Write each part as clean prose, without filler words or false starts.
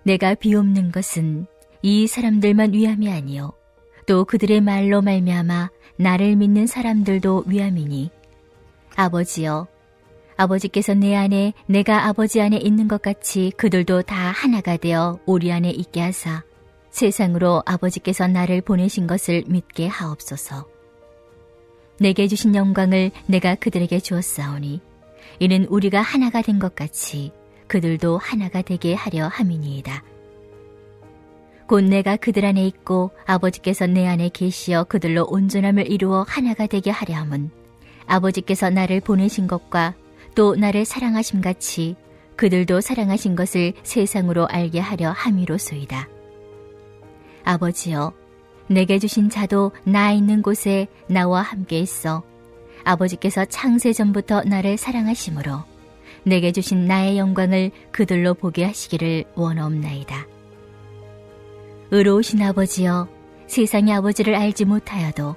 내가 비옵는 것은 이 사람들만 위함이 아니요 또 그들의 말로 말미암아 나를 믿는 사람들도 위함이니 아버지여 아버지께서 내 안에 내가 아버지 안에 있는 것 같이 그들도 다 하나가 되어 우리 안에 있게 하사 세상으로 아버지께서 나를 보내신 것을 믿게 하옵소서. 내게 주신 영광을 내가 그들에게 주었사오니 이는 우리가 하나가 된 것 같이 그들도 하나가 되게 하려 함이니이다. 곧 내가 그들 안에 있고 아버지께서 내 안에 계시어 그들로 온전함을 이루어 하나가 되게 하려 함은 아버지께서 나를 보내신 것과 또 나를 사랑하심 같이 그들도 사랑하신 것을 세상으로 알게 하려 함이로소이다. 아버지여 내게 주신 자도 나 있는 곳에 나와 함께 있어 아버지께서 창세 전부터 나를 사랑하심으로 내게 주신 나의 영광을 그들로 보게 하시기를 원하옵나이다. 의로우신 아버지여 세상이 아버지를 알지 못하여도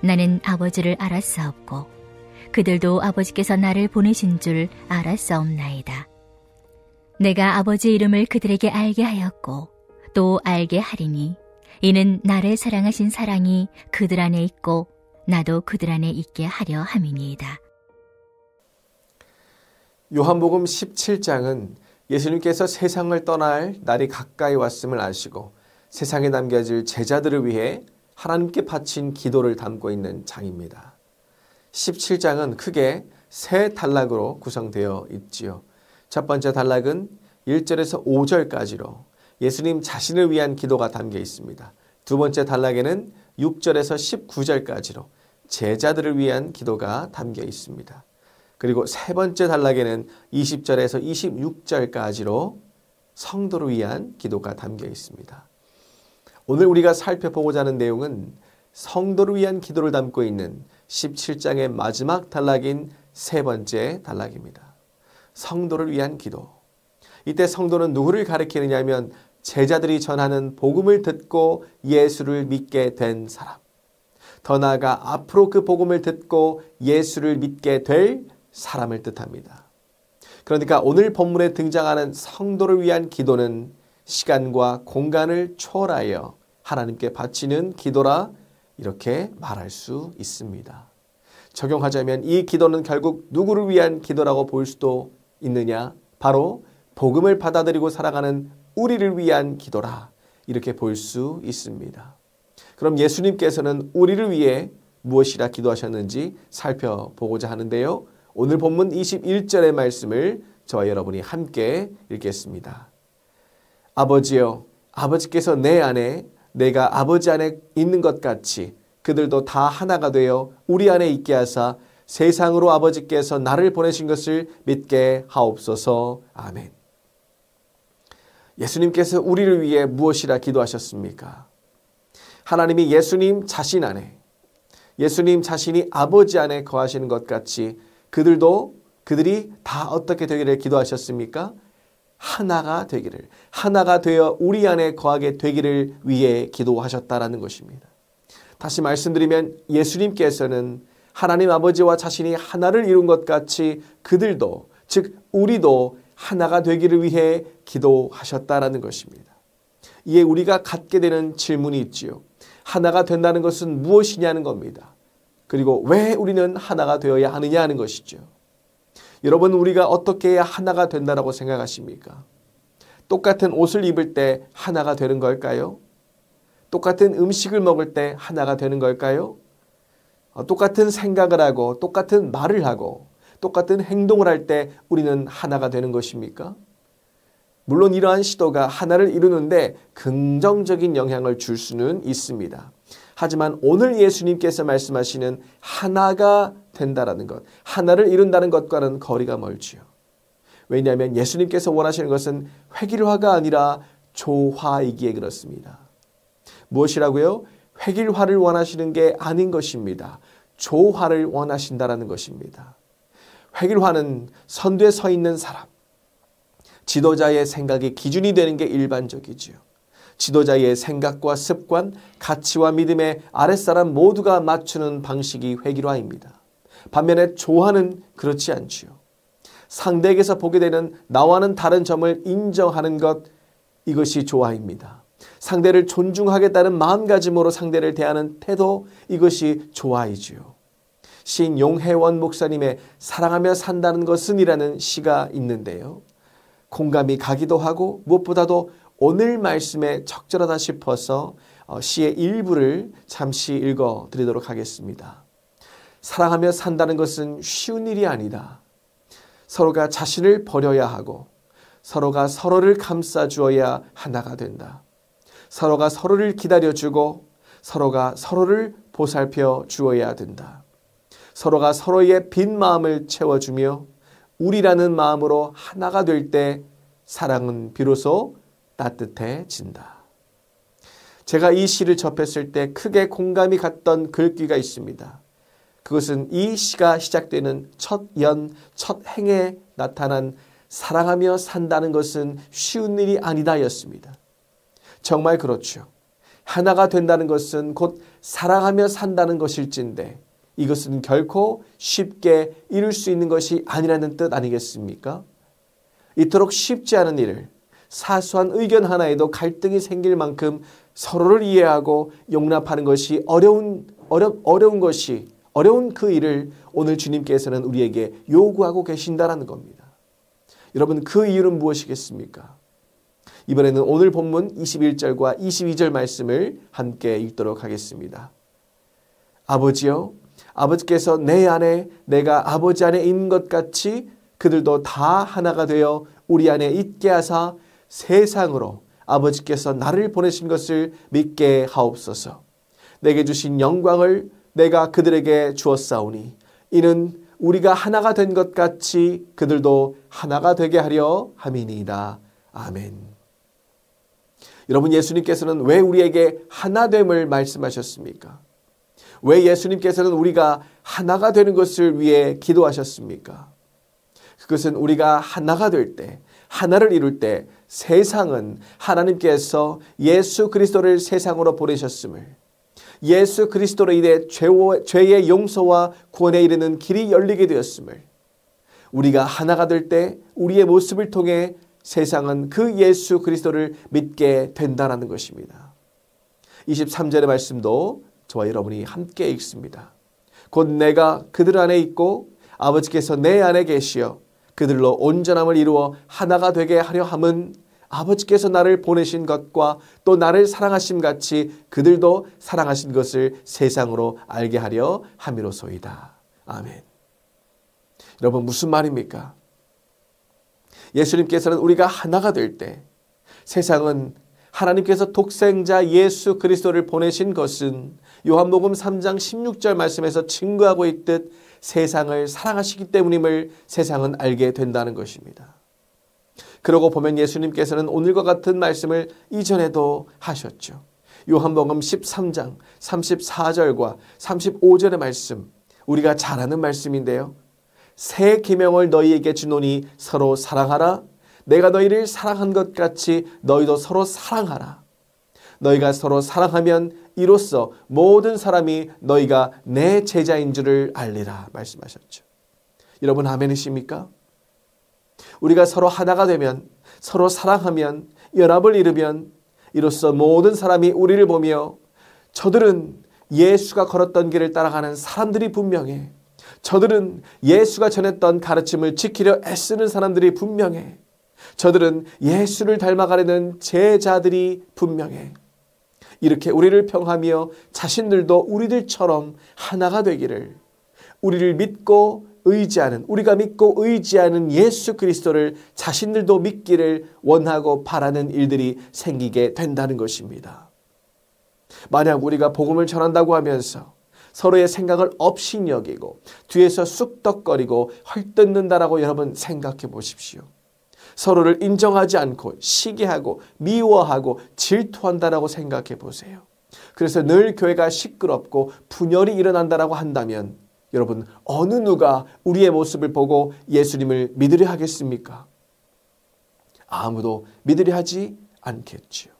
나는 아버지를 알았사옵고 그들도 아버지께서 나를 보내신 줄 알았사옵나이다. 내가 아버지 이름을 그들에게 알게 하였고 또 알게 하리니 이는 나를 사랑하신 사랑이 그들 안에 있고 나도 그들 안에 있게 하려 함이니이다. 요한복음 17장은 예수님께서 세상을 떠날 날이 가까이 왔음을 아시고 세상에 남겨질 제자들을 위해 하나님께 바친 기도를 담고 있는 장입니다. 17장은 크게 세 단락으로 구성되어 있지요. 첫 번째 단락은 1절에서 5절까지로 예수님 자신을 위한 기도가 담겨 있습니다. 두 번째 단락에는 6절에서 19절까지로 제자들을 위한 기도가 담겨 있습니다. 그리고 세 번째 단락에는 20절에서 26절까지로 성도를 위한 기도가 담겨 있습니다. 오늘 우리가 살펴보고자 하는 내용은 성도를 위한 기도를 담고 있는 17장의 마지막 단락인 세 번째 단락입니다. 성도를 위한 기도. 이때 성도는 누구를 가리키느냐 하면 제자들이 전하는 복음을 듣고 예수를 믿게 된 사람. 더 나아가 앞으로 그 복음을 듣고 예수를 믿게 될 사람을 뜻합니다. 그러니까 오늘 본문에 등장하는 성도를 위한 기도는 시간과 공간을 초월하여 하나님께 바치는 기도라 이렇게 말할 수 있습니다. 적용하자면 이 기도는 결국 누구를 위한 기도라고 볼 수도 있느냐? 바로 복음을 받아들이고 살아가는 우리를 위한 기도라 이렇게 볼 수 있습니다. 그럼 예수님께서는 우리를 위해 무엇이라 기도하셨는지 살펴보고자 하는데요. 오늘 본문 21절의 말씀을 저와 여러분이 함께 읽겠습니다. 아버지여, 아버지께서 내 안에 내가 아버지 안에 있는 것 같이 그들도 다 하나가 되어 우리 안에 있게 하사 세상으로 아버지께서 나를 보내신 것을 믿게 하옵소서. 아멘. 예수님께서 우리를 위해 무엇이라 기도하셨습니까? 하나님이 예수님 자신 안에, 예수님 자신이 아버지 안에 거하시는 것 같이 그들이 다 어떻게 되기를 기도하셨습니까? 하나가 되기를, 하나가 되어 우리 안에 거하게 되기를 위해 기도하셨다라는 것입니다. 다시 말씀드리면 예수님께서는 하나님 아버지와 자신이 하나를 이룬 것 같이 그들도, 즉 우리도 하나가 되기를 위해 기도하셨다라는 것입니다. 이에 우리가 갖게 되는 질문이 있지요. 하나가 된다는 것은 무엇이냐는 겁니다. 그리고 왜 우리는 하나가 되어야 하느냐 하는 것이죠. 여러분, 우리가 어떻게 해야 하나가 된다라고 생각하십니까? 똑같은 옷을 입을 때 하나가 되는 걸까요? 똑같은 음식을 먹을 때 하나가 되는 걸까요? 똑같은 생각을 하고 똑같은 말을 하고 똑같은 행동을 할 때 우리는 하나가 되는 것입니까? 물론 이러한 시도가 하나를 이루는데 긍정적인 영향을 줄 수는 있습니다. 하지만 오늘 예수님께서 말씀하시는 하나가 된다라는 것, 하나를 이룬다는 것과는 거리가 멀지요. 왜냐하면 예수님께서 원하시는 것은 획일화가 아니라 조화이기에 그렇습니다. 무엇이라고요? 획일화를 원하시는 게 아닌 것입니다. 조화를 원하신다라는 것입니다. 획일화는 선두에 서 있는 사람, 지도자의 생각이 기준이 되는 게 일반적이지요. 지도자의 생각과 습관, 가치와 믿음에 아랫사람 모두가 맞추는 방식이 획일화입니다. 반면에 조화는 그렇지 않지요. 상대에게서 보게 되는 나와는 다른 점을 인정하는 것, 이것이 조화입니다. 상대를 존중하겠다는 마음가짐으로 상대를 대하는 태도, 이것이 조화이지요. 시인 용혜원 목사님의 사랑하며 산다는 것은 이라는 시가 있는데요. 공감이 가기도 하고 무엇보다도 오늘 말씀에 적절하다 싶어서 시의 일부를 잠시 읽어드리도록 하겠습니다. 사랑하며 산다는 것은 쉬운 일이 아니다. 서로가 자신을 버려야 하고 서로가 서로를 감싸주어야 하나가 된다. 서로가 서로를 기다려주고 서로가 서로를 보살펴 주어야 된다. 서로가 서로의 빈 마음을 채워주며 우리라는 마음으로 하나가 될 때 사랑은 비로소 따뜻해진다. 제가 이 시를 접했을 때 크게 공감이 갔던 글귀가 있습니다. 그것은 이 시가 시작되는 첫 행에 나타난 사랑하며 산다는 것은 쉬운 일이 아니다 였습니다. 정말 그렇죠. 하나가 된다는 것은 곧 사랑하며 산다는 것일진데 이것은 결코 쉽게 이룰 수 있는 것이 아니라는 뜻 아니겠습니까? 이토록 쉽지 않은 일을 사소한 의견 하나에도 갈등이 생길 만큼 서로를 이해하고 용납하는 것이 어려운 그 일을 오늘 주님께서는 우리에게 요구하고 계신다라는 겁니다. 여러분, 그 이유는 무엇이겠습니까? 이번에는 오늘 본문 21절과 22절 말씀을 함께 읽도록 하겠습니다. 아버지여, 아버지께서 내 안에 내가 아버지 안에 있는 것 같이 그들도 다 하나가 되어 우리 안에 있게 하사 세상으로 아버지께서 나를 보내신 것을 믿게 하옵소서. 내게 주신 영광을 내가 그들에게 주었사오니 이는 우리가 하나가 된 것 같이 그들도 하나가 되게 하려 함이니이다. 아멘. 여러분, 예수님께서는 왜 우리에게 하나됨을 말씀하셨습니까? 왜 예수님께서는 우리가 하나가 되는 것을 위해 기도하셨습니까? 그것은 우리가 하나가 될 때, 하나를 이룰 때 세상은 하나님께서 예수 그리스도를 세상으로 보내셨음을, 예수 그리스도로 인해 죄의 용서와 구원에 이르는 길이 열리게 되었음을, 우리가 하나가 될 때 우리의 모습을 통해 세상은 그 예수 그리스도를 믿게 된다는 것입니다. 23절의 말씀도 저와 여러분이 함께 읽습니다. 곧 내가 그들 안에 있고 아버지께서 내 안에 계시어 그들로 온전함을 이루어 하나가 되게 하려 함은 아버지께서 나를 보내신 것과 또 나를 사랑하심 같이 그들도 사랑하신 것을 세상으로 알게 하려 함이로소이다. 아멘. 여러분, 무슨 말입니까? 예수님께서는 우리가 하나가 될 때 세상은 하나님께서 독생자 예수 그리스도를 보내신 것은 요한복음 3장 16절 말씀에서 증거하고 있듯 세상을 사랑하시기 때문임을 세상은 알게 된다는 것입니다. 그러고 보면 예수님께서는 오늘과 같은 말씀을 이전에도 하셨죠. 요한복음 13장 34절과 35절의 말씀, 우리가 잘 아는 말씀인데요. 새 계명을 너희에게 주노니 서로 사랑하라. 내가 너희를 사랑한 것 같이 너희도 서로 사랑하라. 너희가 서로 사랑하면 이로써 모든 사람이 너희가 내 제자인 줄을 알리라 말씀하셨죠. 여러분, 아멘이십니까? 우리가 서로 하나가 되면, 서로 사랑하면, 연합을 이루면 이로써 모든 사람이 우리를 보며 저들은 예수가 걸었던 길을 따라가는 사람들이 분명해. 저들은 예수가 전했던 가르침을 지키려 애쓰는 사람들이 분명해. 저들은 예수를 닮아가려는 제자들이 분명해. 이렇게 우리를 평하며 자신들도 우리들처럼 하나가 되기를, 우리를 믿고 의지하는, 우리가 믿고 의지하는 예수 그리스도를 자신들도 믿기를 원하고 바라는 일들이 생기게 된다는 것입니다. 만약 우리가 복음을 전한다고 하면서 서로의 생각을 업신여기고 뒤에서 쑥덕거리고 헐뜯는다라고 여러분 생각해 보십시오. 서로를 인정하지 않고 시기하고 미워하고 질투한다라고 생각해 보세요. 그래서 늘 교회가 시끄럽고 분열이 일어난다라고 한다면 여러분, 어느 누가 우리의 모습을 보고 예수님을 믿으려 하겠습니까? 아무도 믿으려 하지 않겠지요.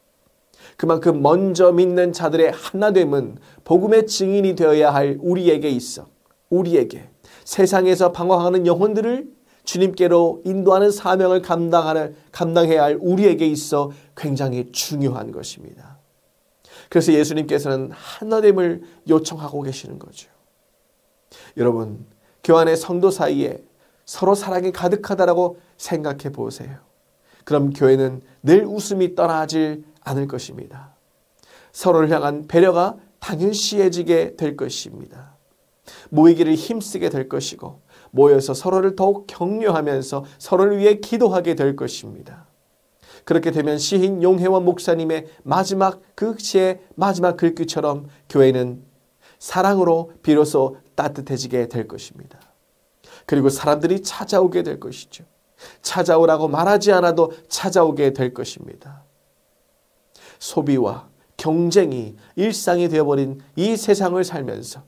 그만큼 먼저 믿는 자들의 하나됨은 복음의 증인이 되어야 할 우리에게 있어, 우리에게 세상에서 방황하는 영혼들을 주님께로 인도하는 사명을 감당해야 할 우리에게 있어 굉장히 중요한 것입니다. 그래서 예수님께서는 하나됨을 요청하고 계시는 거죠. 여러분, 교회 안의 성도 사이에 서로 사랑이 가득하다라고 생각해 보세요. 그럼 교회는 늘 웃음이 떠나질 않을 것입니다. 서로를 향한 배려가 당연시해지게 될 것입니다. 모이기를 힘쓰게 될 것이고 모여서 서로를 더욱 격려하면서 서로를 위해 기도하게 될 것입니다. 그렇게 되면 시인 용혜원 목사님의 그 시의 마지막 글귀처럼 교회는 사랑으로 비로소 따뜻해지게 될 것입니다. 그리고 사람들이 찾아오게 될 것이죠. 찾아오라고 말하지 않아도 찾아오게 될 것입니다. 소비와 경쟁이 일상이 되어버린 이 세상을 살면서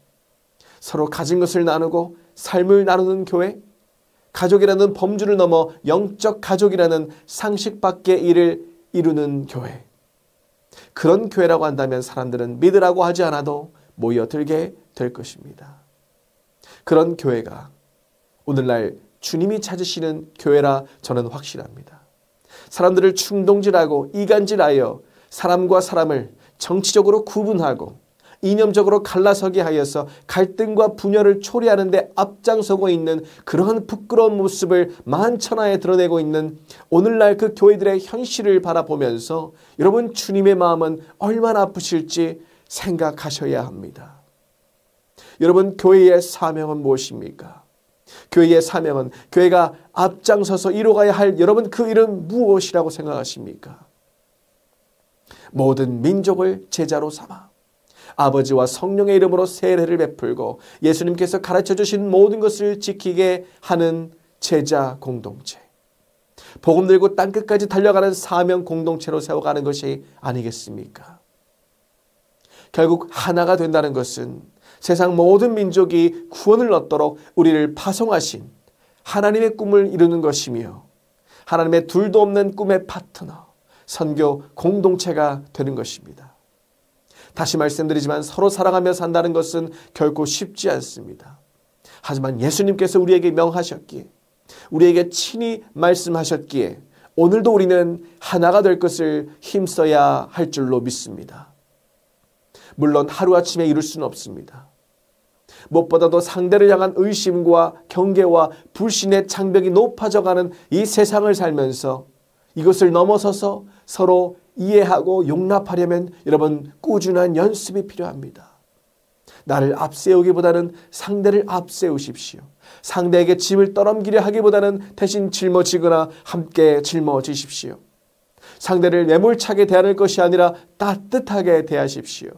서로 가진 것을 나누고 삶을 나누는 교회, 가족이라는 범주를 넘어 영적 가족이라는 상식 밖의 일을 이루는 교회. 그런 교회라고 한다면 사람들은 믿으라고 하지 않아도 모여들게 될 것입니다. 그런 교회가 오늘날 주님이 찾으시는 교회라 저는 확신합니다. 사람들을 충동질하고 이간질하여 사람과 사람을 정치적으로 구분하고 이념적으로 갈라서게 하여서 갈등과 분열을 초래하는 데 앞장서고 있는 그러한 부끄러운 모습을 만천하에 드러내고 있는 오늘날 그 교회들의 현실을 바라보면서 여러분, 주님의 마음은 얼마나 아프실지 생각하셔야 합니다. 여러분, 교회의 사명은 무엇입니까? 교회의 사명은 교회가 앞장서서 이루어가야 할 여러분 그 일은 무엇이라고 생각하십니까? 모든 민족을 제자로 삼아 아버지와 성령의 이름으로 세례를 베풀고 예수님께서 가르쳐주신 모든 것을 지키게 하는 제자 공동체. 복음 들고 땅끝까지 달려가는 사명 공동체로 세워가는 것이 아니겠습니까? 결국 하나가 된다는 것은 세상 모든 민족이 구원을 얻도록 우리를 파송하신 하나님의 꿈을 이루는 것이며 하나님의 둘도 없는 꿈의 파트너, 선교 공동체가 되는 것입니다. 다시 말씀드리지만 서로 사랑하며 산다는 것은 결코 쉽지 않습니다. 하지만 예수님께서 우리에게 명하셨기에, 우리에게 친히 말씀하셨기에 오늘도 우리는 하나가 될 것을 힘써야 할 줄로 믿습니다. 물론 하루아침에 이룰 수는 없습니다. 무엇보다도 상대를 향한 의심과 경계와 불신의 장벽이 높아져가는 이 세상을 살면서 이것을 넘어서서 서로 이해하고 용납하려면 여러분 꾸준한 연습이 필요합니다. 나를 앞세우기보다는 상대를 앞세우십시오. 상대에게 짐을 떠넘기려 하기보다는 대신 짊어지거나 함께 짊어지십시오. 상대를 매몰차게 대할 것이 아니라 따뜻하게 대하십시오.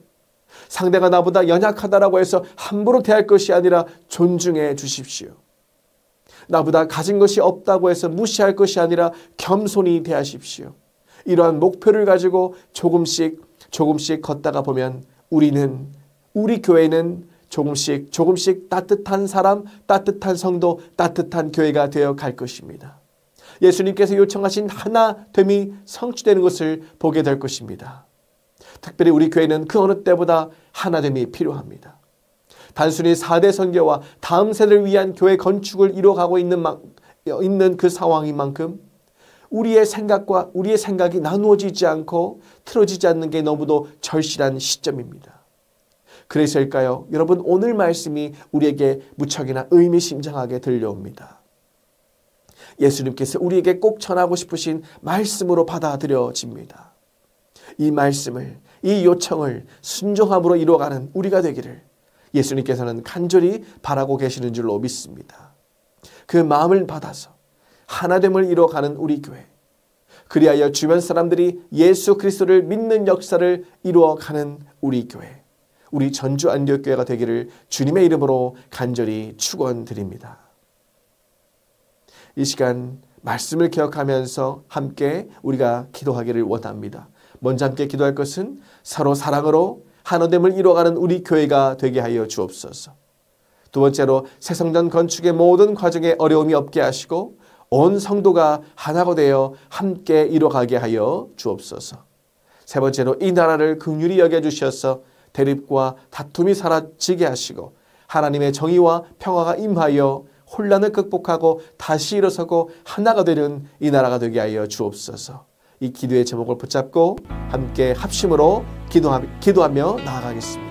상대가 나보다 연약하다라고 해서 함부로 대할 것이 아니라 존중해 주십시오. 나보다 가진 것이 없다고 해서 무시할 것이 아니라 겸손히 대하십시오. 이러한 목표를 가지고 조금씩 걷다가 보면 우리 교회는 조금씩 따뜻한 사람, 따뜻한 성도, 따뜻한 교회가 되어 갈 것입니다. 예수님께서 요청하신 하나됨이 성취되는 것을 보게 될 것입니다. 특별히 우리 교회는 그 어느 때보다 하나됨이 필요합니다. 단순히 4대 선교와 다음 세대를 위한 교회 건축을 이루어가고 있는 그 상황인 만큼 우리의 생각이 나누어지지 않고 틀어지지 않는 게 너무도 절실한 시점입니다. 그래서일까요? 여러분, 오늘 말씀이 우리에게 무척이나 의미심장하게 들려옵니다. 예수님께서 우리에게 꼭 전하고 싶으신 말씀으로 받아들여집니다. 이 말씀을, 이 요청을 순종함으로 이루어가는 우리가 되기를 예수님께서는 간절히 바라고 계시는 줄로 믿습니다. 그 마음을 받아서 하나됨을 이루어가는 우리 교회, 그리하여 주변 사람들이 예수 그리스도를 믿는 역사를 이루어가는 우리 교회, 우리 전주 안디옥교회가 되기를 주님의 이름으로 간절히 축원드립니다. 이 시간 말씀을 기억하면서 함께 우리가 기도하기를 원합니다. 먼저 함께 기도할 것은 서로 사랑으로 하나됨을 이루어가는 우리 교회가 되게 하여 주옵소서. 두 번째로 새성전 건축의 모든 과정에 어려움이 없게 하시고 온 성도가 하나가 되어 함께 이루어가게 하여 주옵소서. 세 번째로 이 나라를 긍휼히 여겨주셔서 대립과 다툼이 사라지게 하시고 하나님의 정의와 평화가 임하여 혼란을 극복하고 다시 일어서고 하나가 되는 이 나라가 되게 하여 주옵소서. 이 기도의 제목을 붙잡고 함께 합심으로 기도하며 나아가겠습니다.